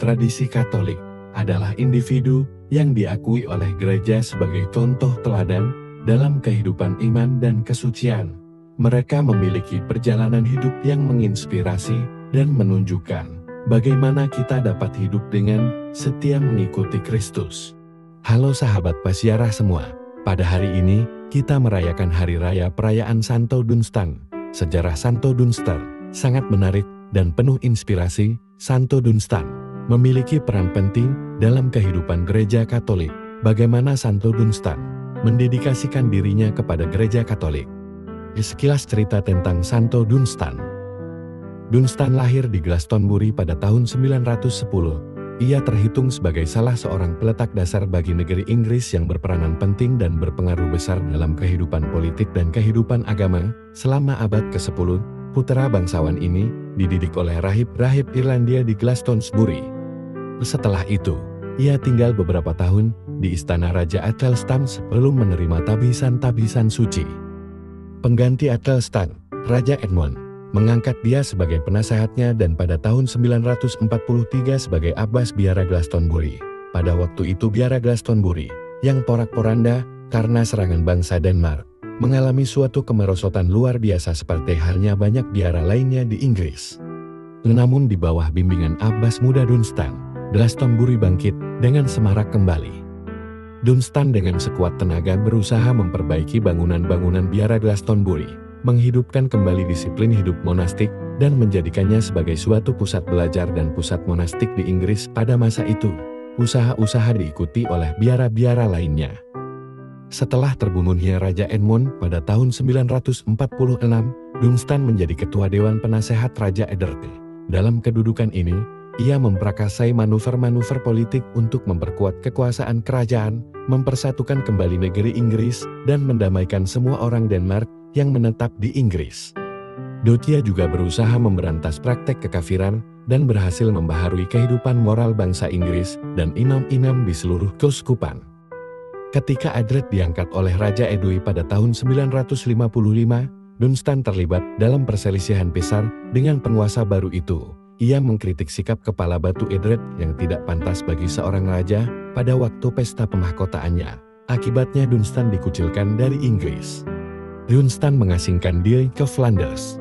tradisi Katolik adalah individu yang diakui oleh gereja sebagai contoh teladan dalam kehidupan iman dan kesucian. Mereka memiliki perjalanan hidup yang menginspirasi dan menunjukkan bagaimana kita dapat hidup dengan setia mengikuti Kristus. Halo sahabat Pasiarah semua, pada hari ini kita merayakan Hari Raya Perayaan Santo Dunstan. Sejarah Santo Dunstan sangat menarik dan penuh inspirasi. Santo Dunstan memiliki peran penting dalam kehidupan gereja Katolik. Bagaimana Santo Dunstan mendedikasikan dirinya kepada gereja Katolik. Sekilas cerita tentang Santo Dunstan. Dunstan lahir di Glastonbury pada tahun 910. Ia terhitung sebagai salah seorang peletak dasar bagi negeri Inggris yang berperanan penting dan berpengaruh besar dalam kehidupan politik dan kehidupan agama. Selama abad ke-10, putra bangsawan ini dididik oleh rahib-rahib Irlandia di Glastonbury. Setelah itu, ia tinggal beberapa tahun di istana Raja Athelstan sebelum menerima tabisan-tabisan suci. Pengganti Athelstan, Raja Edmund, mengangkat dia sebagai penasehatnya dan pada tahun 943 sebagai Abbas Biara Glastonbury. Pada waktu itu Biara Glastonbury, yang porak-poranda karena serangan bangsa Denmark, mengalami suatu kemerosotan luar biasa seperti halnya banyak biara lainnya di Inggris. Namun di bawah bimbingan Abbas muda Dunstan, Glastonbury bangkit dengan semarak kembali. Dunstan dengan sekuat tenaga berusaha memperbaiki bangunan-bangunan biara Glastonbury, menghidupkan kembali disiplin hidup monastik, dan menjadikannya sebagai suatu pusat belajar dan pusat monastik di Inggris pada masa itu. Usaha-usaha diikuti oleh biara-biara lainnya. Setelah terbunuhnya Raja Edmund pada tahun 946, Dunstan menjadi ketua Dewan Penasehat Raja Edward. Dalam kedudukan ini, ia memprakarsai manuver-manuver politik untuk memperkuat kekuasaan kerajaan, mempersatukan kembali negeri Inggris, dan mendamaikan semua orang Denmark yang menetap di Inggris. Dia juga berusaha memberantas praktek kekafiran dan berhasil membaharui kehidupan moral bangsa Inggris dan imam-imam di seluruh keuskupan. Ketika Edward diangkat oleh Raja Edwy pada tahun 955, Dunstan terlibat dalam perselisihan besar dengan penguasa baru itu. Ia mengkritik sikap kepala batu Edward yang tidak pantas bagi seorang raja pada waktu pesta pemahkotaannya. Akibatnya Dunstan dikucilkan dari Inggris. Dunstan mengasingkan diri ke Flanders.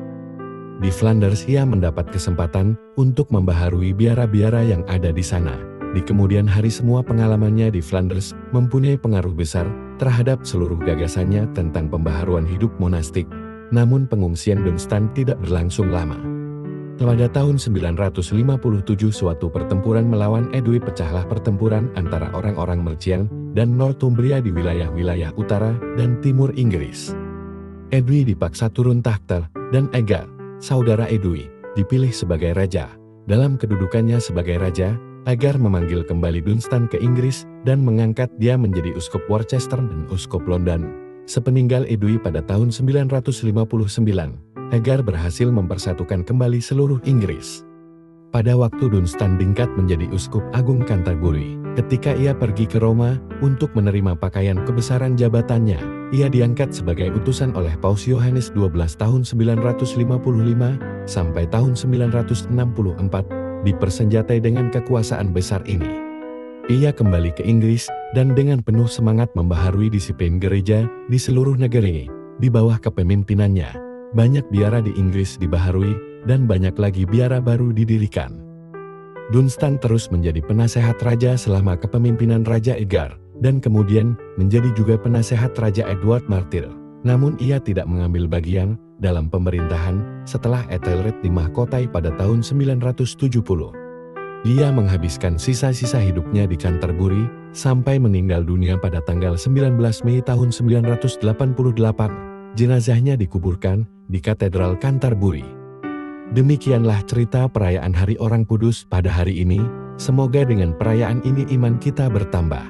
Di Flanders ia mendapat kesempatan untuk membaharui biara-biara yang ada di sana. Di kemudian hari semua pengalamannya di Flanders mempunyai pengaruh besar terhadap seluruh gagasannya tentang pembaharuan hidup monastik. Namun pengungsian Dunstan tidak berlangsung lama. Pada tahun 957 suatu pertempuran melawan Edwy pecahlah pertempuran antara orang-orang Mercian dan Northumbria di wilayah-wilayah utara dan timur Inggris. Edwy dipaksa turun tahta dan Edgar, saudara Edwy, dipilih sebagai raja. Dalam kedudukannya sebagai raja, Edgar memanggil kembali Dunstan ke Inggris dan mengangkat dia menjadi uskup Worcester dan uskup London. Sepeninggal Edwy pada tahun 959, Edgar berhasil mempersatukan kembali seluruh Inggris. Pada waktu Dunstan diangkat menjadi uskup agung Canterbury, ketika ia pergi ke Roma untuk menerima pakaian kebesaran jabatannya, ia diangkat sebagai utusan oleh Paus Yohanes XII tahun 955 sampai tahun 964, dipersenjatai dengan kekuasaan besar ini. Ia kembali ke Inggris dan dengan penuh semangat membaharui disiplin gereja di seluruh negeri. Di bawah kepemimpinannya, banyak biara di Inggris dibaharui dan banyak lagi biara baru didirikan. Dunstan terus menjadi penasehat raja selama kepemimpinan Raja Edgar dan kemudian menjadi juga penasehat Raja Edward Martyr. Namun ia tidak mengambil bagian dalam pemerintahan setelah Ethelred dimahkotai pada tahun 970. Ia menghabiskan sisa-sisa hidupnya di Canterbury sampai meninggal dunia pada tanggal 19 Mei tahun 988. Jenazahnya dikuburkan di Katedral Canterbury. Demikianlah cerita perayaan Hari Orang Kudus pada hari ini. Semoga dengan perayaan ini iman kita bertambah.